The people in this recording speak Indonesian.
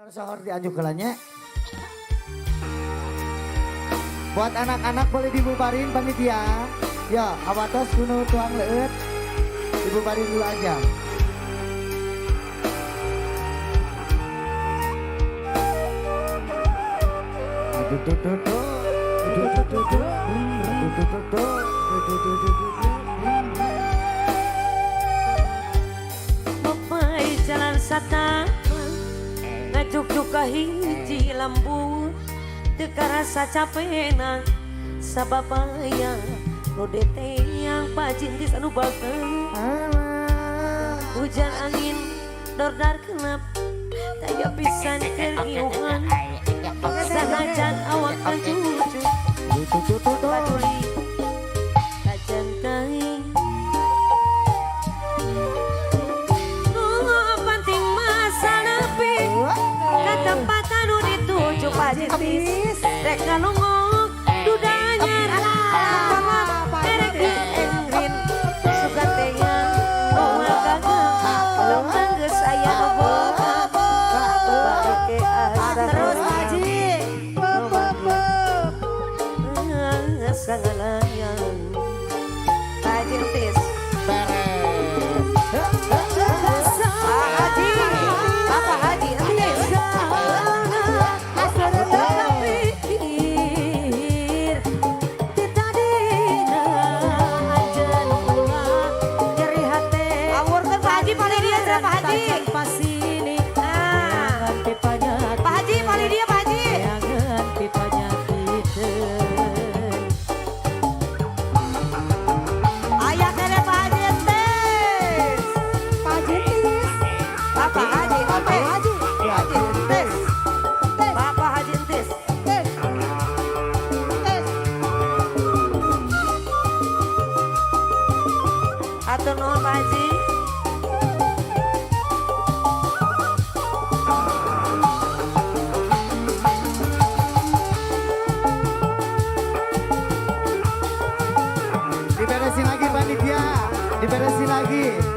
Sohor dianjukelannya. Buat anak-anak boleh dibubarin panitia. Ya, awatos kuno tuang leut. Dibubarin dulu aja. Bapak jalan sata ngajuk-juk ka hiji lambu teu karasa capena sababaya nu dete yang pajintis anu bagel hujan angin dordar kenap taya pisan kergiuhan sanajan awak kancucu paduli kajantai penting masa nepi ke tempat anu dituju pajitis rek ngalungok dudanya erek diengrin suka teyang bawa kagak belum nangges aya boga balik asa terus haji sangalayang pajitis Atur nuhun Pak Haji. Diberesin lagi panitia, diberesin lagi.